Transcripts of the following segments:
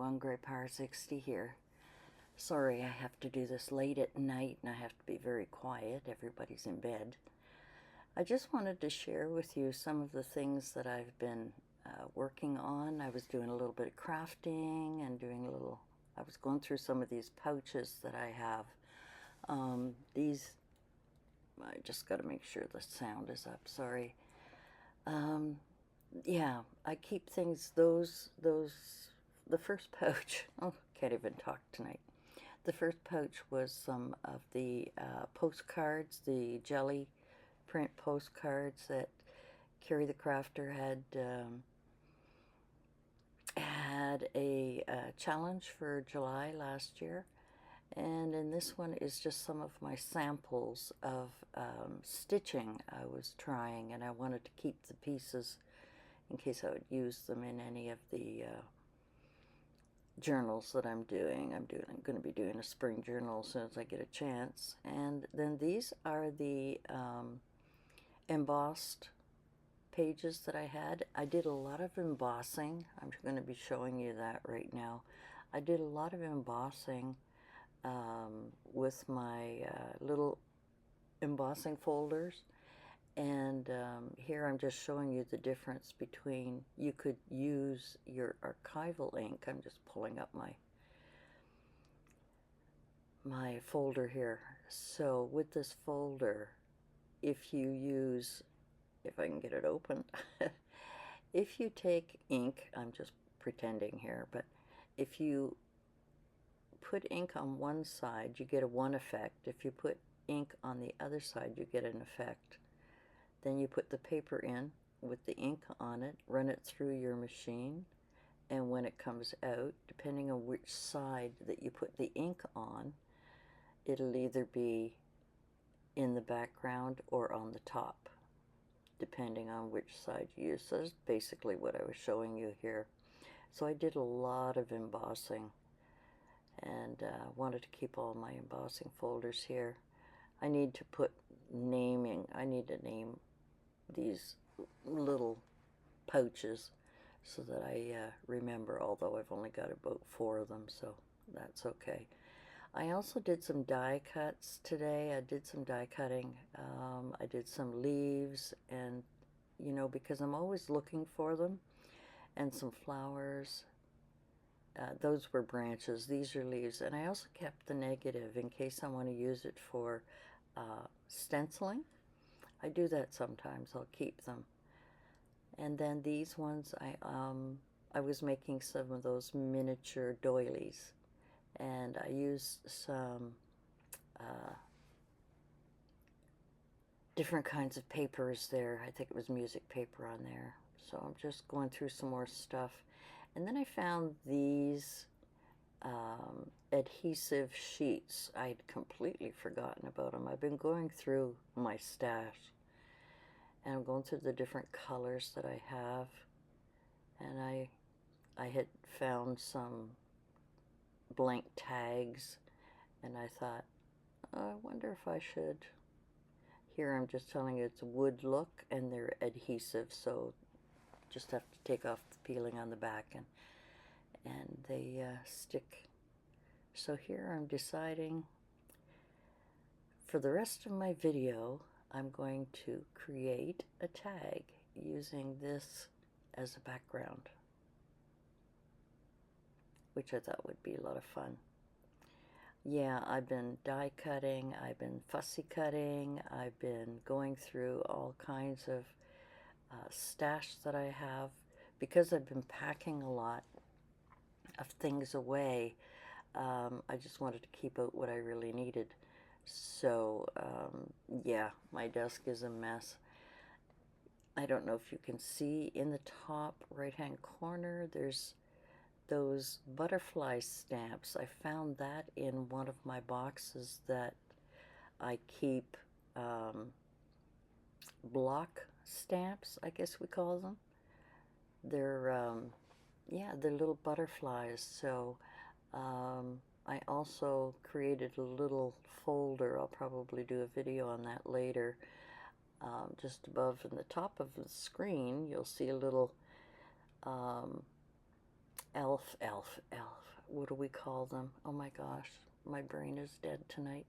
on Grey Power 60 here. Sorry, I have to do this late at night and I have to be very quiet. Everybody's in bed. I just wanted to share with you some of the things that I've been working on. I was doing a little bit of crafting and I was going through some of these pouches that I have. I just got to make sure the sound is up, sorry. Yeah, I keep things, the first pouch, oh, can't even talk tonight. The first pouch was some of the postcards, the jelly print postcards that Carrie the Crafter had a challenge for July last year. And in this one is just some of my samples of stitching I was trying, and I wanted to keep the pieces in case I would use them in any of the journals that I'm doing. I'm going to be doing a spring journal as soon as I get a chance. And then these are the embossed pages that I had. I did a lot of embossing. I'm going to be showing you that right now. I did a lot of embossing with my little embossing folders, and here I'm just showing you the difference between, you could use your archival ink. I'm just pulling up my folder here. So with this folder, if you use, if I can get it open, if you take ink, I'm just pretending here, but if you put ink on one side, you get a one effect. If you put ink on the other side, you get an effect. Then you put the paper in with the ink on it, run it through your machine, and when it comes out, depending on which side that you put the ink on, it'll either be in the background or on the top, depending on which side you use. So that's basically what I was showing you here. So I did a lot of embossing, and wanted to keep all my embossing folders here. I need to put naming. I need to name these little pouches so that I remember, although I've only got about 4 of them, so that's okay. I also did some die cuts today. I did some die cutting. I did some leaves, and you know, because I'm always looking for them, and some flowers. Those were branches, these are leaves, and I also kept the negative in case I want to use it for stenciling. I do that sometimes, I'll keep them. And then these ones, I was making some of those miniature doilies, and I used some different kinds of papers there. I think it was music paper on there. So I'm just going through some more stuff. And then I found these adhesive sheets. I'd completely forgotten about them. I've been going through my stash, and I'm going through the different colors that I have. And I had found some blank tags, and I thought, oh, I wonder if I should. Here I'm just telling you it's a wood look, and they're adhesive, so just have to take off the peeling on the back, and they stick. So here I'm deciding, for the rest of my video, I'm going to create a tag using this as a background, which I thought would be a lot of fun. Yeah, I've been die cutting, I've been fussy cutting, I've been going through all kinds of stash that I have, because I've been packing a lot of things away. I just wanted to keep out what I really needed. So yeah, my desk is a mess. I don't know if you can see in the top right hand corner, there's those butterfly stamps. I found that in one of my boxes that I keep block stamps, I guess we call them. They're yeah, they're little butterflies. So I also created a little folder. I'll probably do a video on that later. Just above in the top of the screen, you'll see a little elf. What do we call them? Oh my gosh, my brain is dead tonight.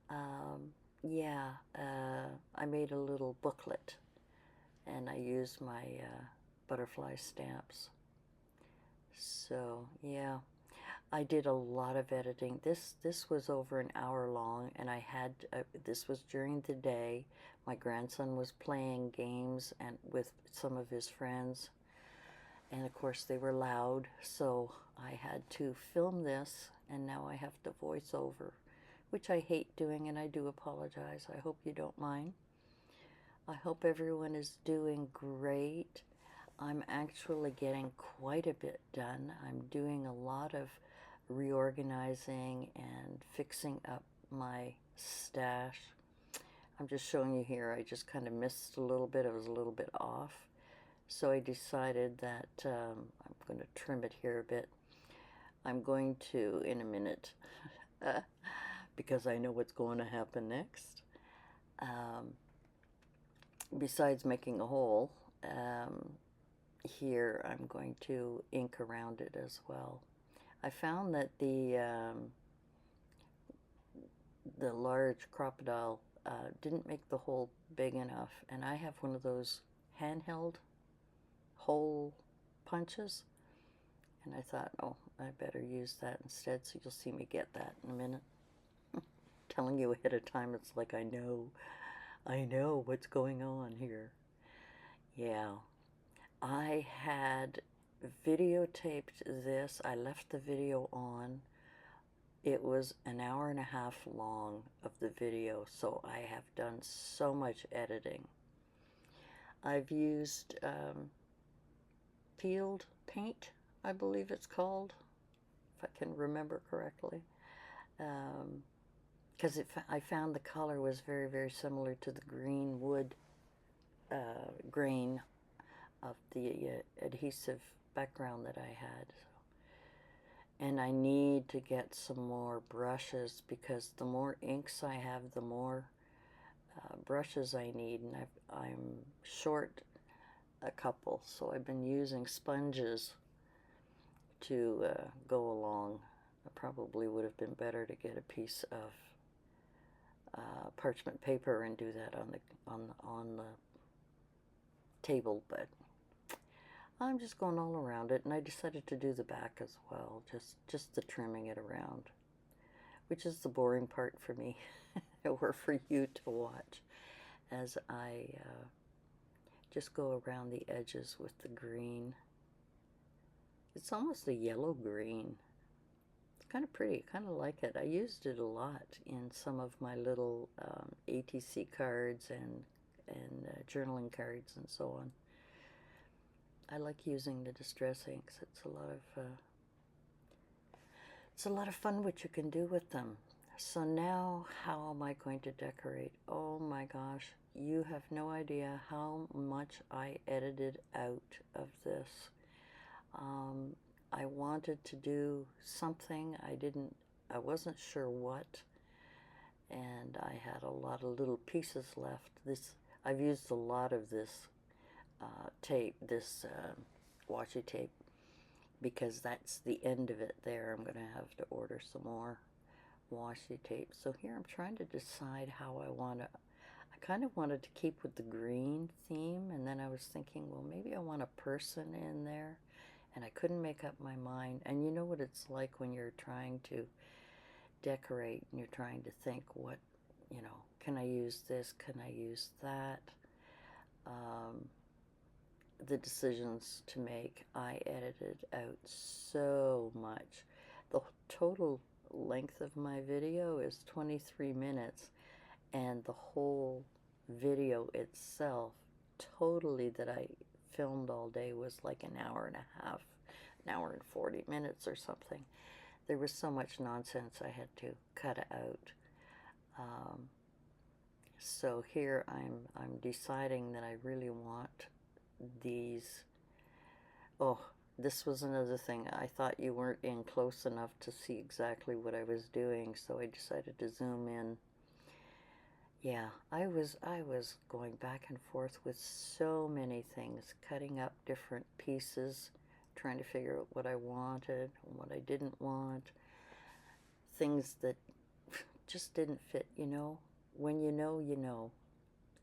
Um, yeah, I made a little booklet and I used my butterfly stamps. So yeah, I did a lot of editing. This was over an hour long, and I had this was during the day. My grandson was playing games and with some of his friends, and of course they were loud, so I had to film this, and now I have to voice over, which I hate doing, and I do apologize. I hope you don't mind. I hope everyone is doing great. I'm actually getting quite a bit done. I'm doing a lot of reorganizing and fixing up my stash. I'm just showing you here, I just kind of missed a little bit. I was a little bit off. So I decided that I'm going to trim it here a bit. I'm going to, in a minute, because I know what's going to happen next. Besides making a hole, here I'm going to ink around it as well. I found that the large crocodile didn't make the hole big enough, and I have one of those handheld hole punches, and I thought, oh, I better use that instead, so you'll see me get that in a minute. Telling you ahead of time, it's like I know what's going on here. Yeah, I had videotaped this. I left the video on. It was an hour and a half long of the video, so I have done so much editing. I've used peeled paint, I believe it's called, if I can remember correctly, because I found the color was very, very similar to the green wood grain of the adhesive background that I had. And I need to get some more brushes, because the more inks I have, the more brushes I need, and I'm short a couple, so I've been using sponges to go along. It probably would have been better to get a piece of parchment paper and do that on the table, but I'm just going all around it, and I decided to do the back as well, just the trimming it around, which is the boring part for me, or for you to watch, as I just go around the edges with the green. It's almost a yellow green. It's kind of pretty. I kind of like it. I used it a lot in some of my little ATC cards and journaling cards and so on. I like using the distress inks. It's a lot of fun what you can do with them. So now, how am I going to decorate? Oh my gosh, you have no idea how much I edited out of this. I wanted to do something. I wasn't sure what, and I had a lot of little pieces left. I've used a lot of this tape, this washi tape, because that's the end of it there. I'm going to have to order some more washi tape. So here I'm trying to decide how I kind of wanted to keep with the green theme, and then I was thinking, well, maybe I want a person in there, and I couldn't make up my mind. And you know what it's like when you're trying to decorate and you're trying to think, what, can I use this, can I use that? The decisions to make. I edited out so much. The total length of my video is 23 minutes, and the whole video itself, totally, that I filmed all day, was like an hour and a half, an hour and 40 minutes or something. There was so much nonsense I had to cut out. So here I'm deciding that I really want these. Oh, this was another thing. I thought you weren't in close enough to see exactly what I was doing, so I decided to zoom in. Yeah, I was going back and forth with so many things, cutting up different pieces, trying to figure out what I wanted and what I didn't want. Things that just didn't fit, you know. When you know, you know.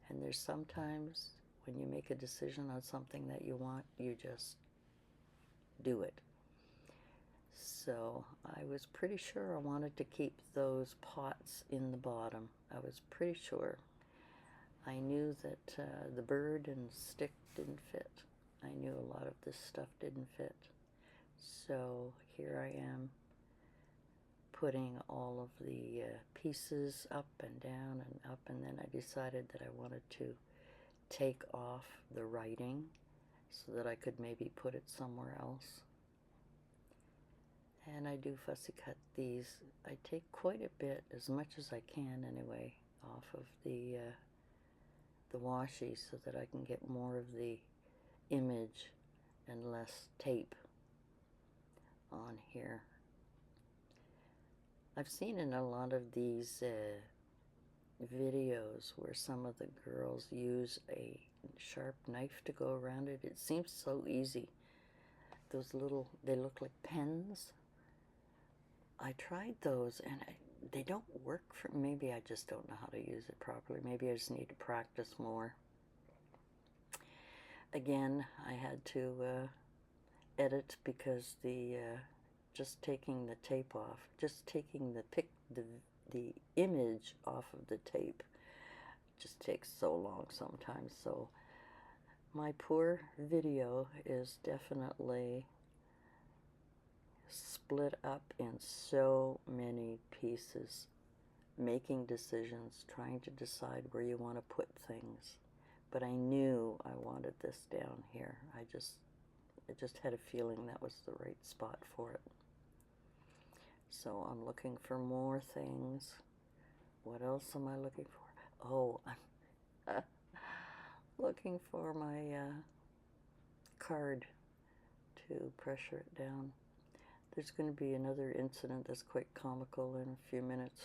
And there's sometimes when you make a decision on something that you want, you just do it. So I was pretty sure I wanted to keep those pots in the bottom. I was pretty sure. I knew that the bird and stick didn't fit. I knew a lot of this stuff didn't fit. So here I am putting all of the pieces up and down and up, and then I decided that I wanted to take off the writing so that I could maybe put it somewhere else. And I do fussy cut these. I take quite a bit, as much as I can anyway, off of the washi so that I can get more of the image and less tape on here. I've seen in a lot of these videos where some of the girls use a sharp knife to go around it. It seems so easy. Those little, they look like pens. I tried those and they don't work for, maybe I just don't know how to use it properly. Maybe I just need to practice more. Again, I had to edit because the just taking the tape off, just taking the image off of the tape just takes so long sometimes. So my poor video is definitely split up in so many pieces, making decisions, trying to decide where you want to put things. But I knew I wanted this down here. I just had a feeling that was the right spot for it. So I'm looking for more things. What else am I looking for? Oh, I'm looking for my card to pressure it down. There's going to be another incident that's quite comical in a few minutes.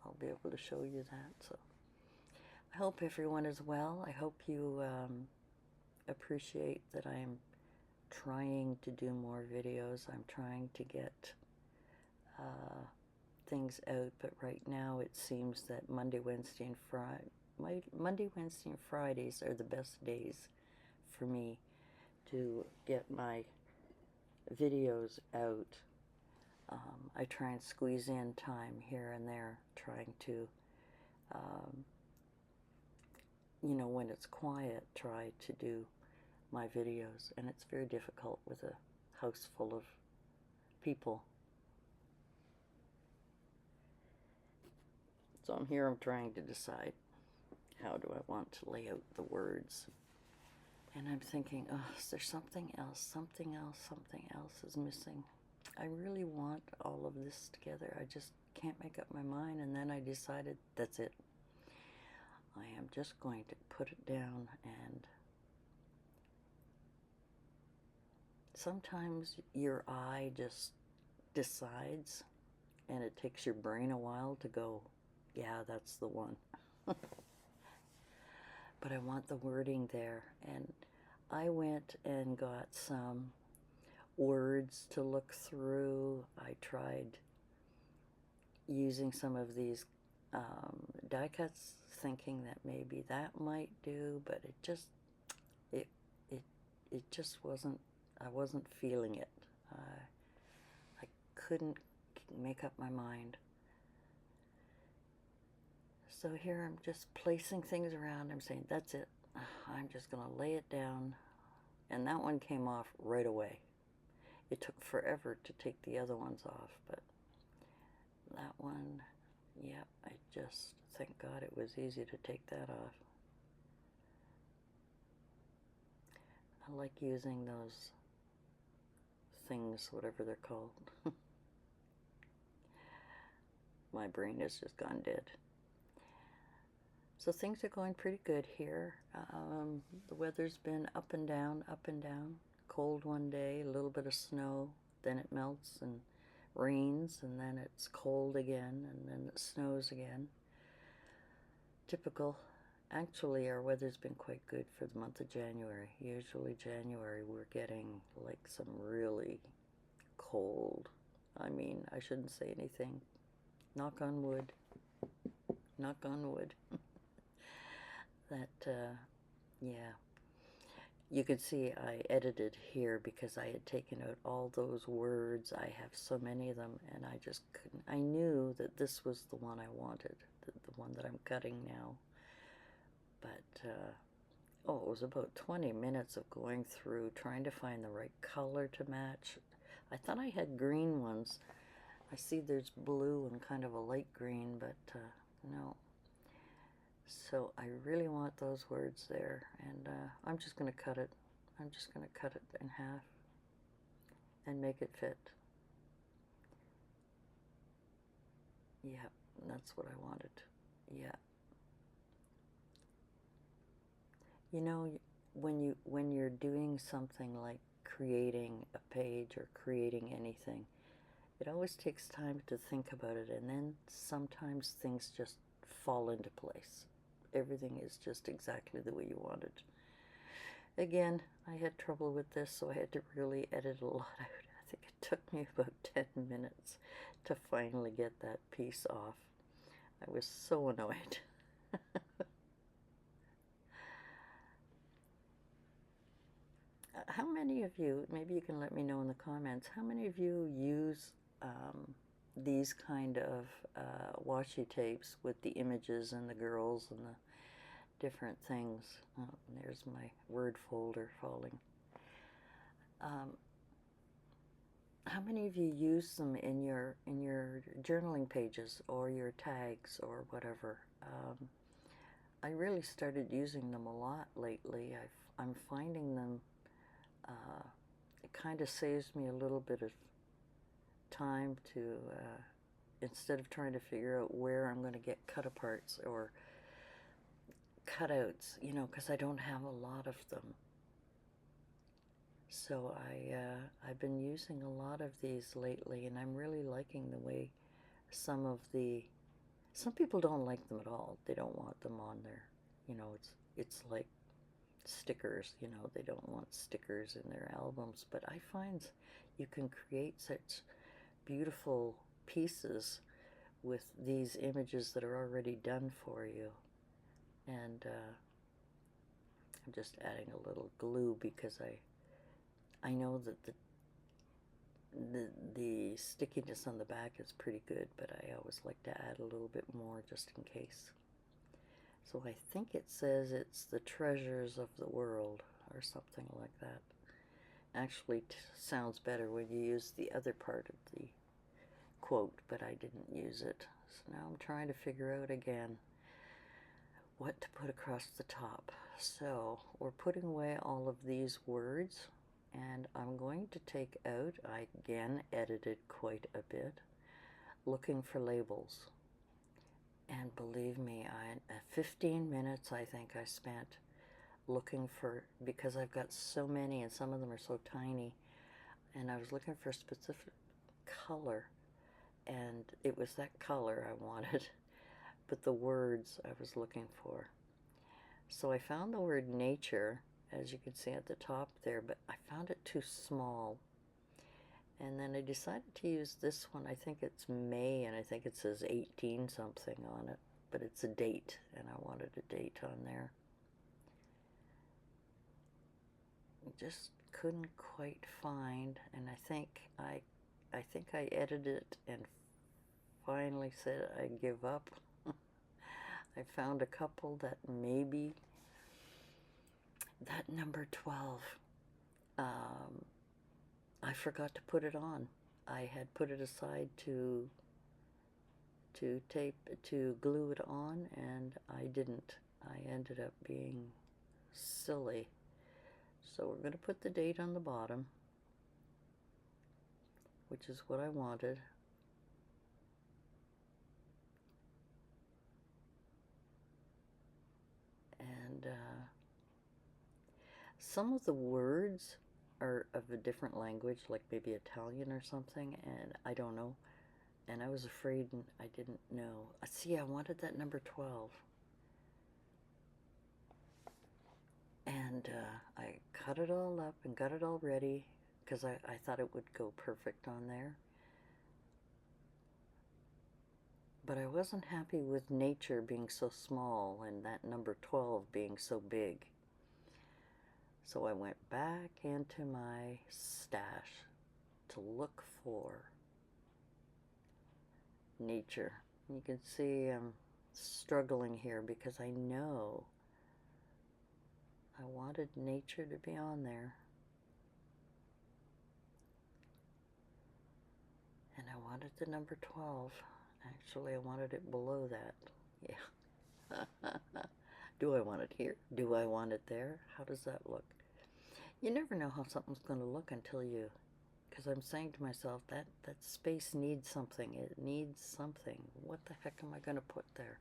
I'll be able to show you that. So I hope everyone is well. I hope you appreciate that I'm trying to do more videos. I'm trying to get things out, but right now it seems that Monday, Wednesday, and Fridays are the best days for me to get my videos out. I try and squeeze in time here and there, trying to, you know, when it's quiet, try to do my videos, and it's very difficult with a house full of people. So I'm trying to decide how do I want to lay out the words. And I'm thinking, oh, is there something else? Something else is missing. I really want all of this together. I just can't make up my mind. And then I decided, that's it. I am just going to put it down. And sometimes your eye just decides, and it takes your brain a while to go, yeah, that's the one. But I want the wording there. And I went and got some words to look through. I tried using some of these die cuts, thinking that maybe that might do, but it just wasn't, I wasn't feeling it. I couldn't make up my mind. So here I'm just placing things around. I'm saying, that's it. I'm just going to lay it down. And that one came off right away. It took forever to take the other ones off, but that one, yeah, I just, thank God it was easy to take that off. I like using those things, whatever they're called. My brain has just gone dead. So things are going pretty good here. The weather's been up and down, up and down. Cold one day, a little bit of snow, then it melts and rains, and then it's cold again, and then it snows again. Typical Actually, our weather's been quite good for the month of January. Usually January we're getting like some really cold. I mean, I shouldn't say anything. Knock on wood. Knock on wood. That, yeah. You can see I edited here because I had taken out all those words. I have so many of them, and I just couldn't. I knew that this was the one I wanted, the one that I'm cutting now. But, oh, it was about 20 minutes of going through trying to find the right color to match. I thought I had green ones. I see there's blue and kind of a light green, but no. So I really want those words there, and I'm just going to cut it. I'm just going to cut it in half and make it fit. Yeah, that's what I wanted. Yeah. You know, when you're doing something like creating a page or creating anything, it always takes time to think about it, and then sometimes things just fall into place. Everything is just exactly the way you want it. Again, I had trouble with this, so I had to really edit a lot out. I think it took me about 10 minutes to finally get that piece off. I was so annoyed. How many of you, maybe you can let me know in the comments, how many of you use these kind of washi tapes with the images and the girls and the different things? Oh, there's my word folder falling. How many of you use them in your journaling pages or your tags or whatever? I really started using them a lot lately. I'm finding them, it kind of saves me a little bit of time to, instead of trying to figure out where I'm going to get cut aparts or cutouts, you know, because I don't have a lot of them. So I've been using a lot of these lately, and I'm really liking the way some people don't like them at all. They don't want them on there. You know, it's like stickers, you know, they don't want stickers in their albums, but I find you can create such beautiful pieces with these images that are already done for you. And I'm just adding a little glue because I know that the stickiness on the back is pretty good, but I always like to add a little bit more just in case. So I think it says it's the treasures of the world or something like that. Actually sounds better when you use the other part of the quote, but I didn't use it. So now I'm trying to figure out again what to put across the top. So we're putting away all of these words, and I'm going to take out, I again edited quite a bit, looking for labels. And believe me, 15 minutes I think I spent looking for, because I've got so many and some of them are so tiny, and I was looking for a specific color, and it was that color I wanted, but the words I was looking for. So I found the word nature, as you can see at the top there, but I found it too small. And then I decided to use this one. I think it's May, and I think it says 18 something on it, but it's a date, and I wanted a date on there. Just couldn't quite find, and I think I edited it and finally said I give up. I found a couple that maybe that number 12, I forgot to put it on. I had put it aside to glue it on, and I didn't. I ended up being silly. So we're going to put the date on the bottom, which is what I wanted. And some of the words are of a different language, like maybe Italian or something, and I don't know. And I was afraid I didn't know. See, I wanted that number 12. And I cut it all up and got it all ready because I thought it would go perfect on there. But I wasn't happy with nature being so small and that number 12 being so big. So I went back into my stash to look for nature. You can see I'm struggling here because I know I wanted nature to be on there. And I wanted the number 12. Actually, I wanted it below that. Yeah. Do I want it here? Do I want it there? How does that look? You never know how something's going to look until you, because I'm saying to myself, that space needs something. It needs something. What the heck am I going to put there?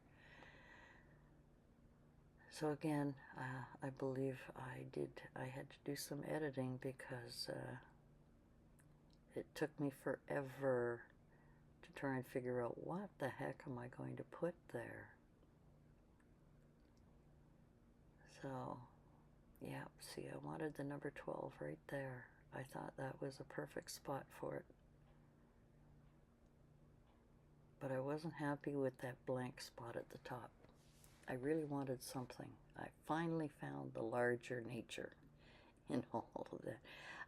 So again, I believe I had to do some editing because it took me forever to try and figure out what the heck am I going to put there. So, yeah, see, I wanted the number 12 right there. I thought that was a perfect spot for it. But I wasn't happy with that blank spot at the top. I really wanted something. I finally found the larger nature in all of that.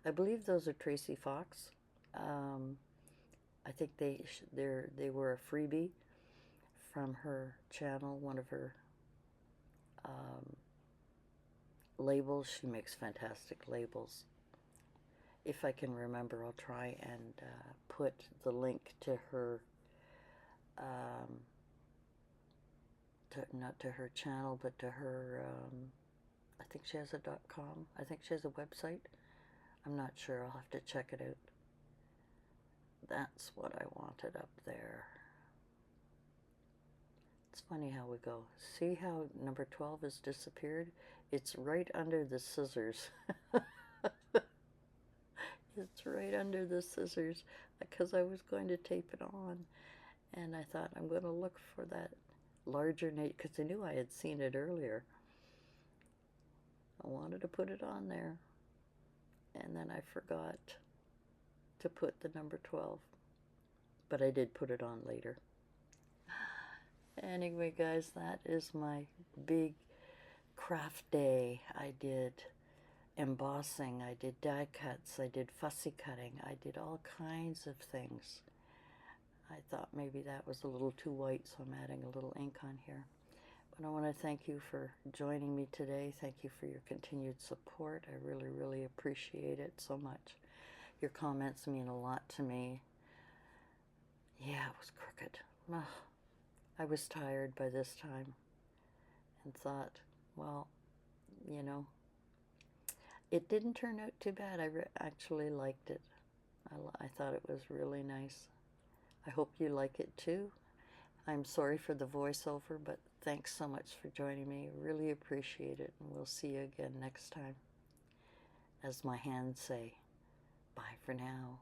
I believe those are Tracy Fox. I think they were a freebie from her channel, one of her labels. She makes fantastic labels. If I can remember, I'll try and put the link to her, not to her channel, but to her, I think she has a .com. I think she has a website. I'm not sure. I'll have to check it out. That's what I wanted up there. It's funny how we go. See how number 12 has disappeared? It's right under the scissors. It's right under the scissors because I was going to tape it on. And I thought I'm going to look for that larger nature because I knew I had seen it earlier. I wanted to put it on there. And then I forgot to put the number 12. But I did put it on later. Anyway, guys, that is my big craft day. I did embossing, I did die cuts, I did fussy cutting, I did all kinds of things. I thought maybe that was a little too white, so I'm adding a little ink on here. But I want to thank you for joining me today. Thank you for your continued support. I really, really appreciate it so much. Your comments mean a lot to me. Yeah, it was crooked. Ugh. I was tired by this time and thought, well, you know, it didn't turn out too bad. I actually liked it. I thought it was really nice. I hope you like it too. I'm sorry for the voiceover, but thanks so much for joining me. Really appreciate it, and we'll see you again next time. As my hands say, bye for now.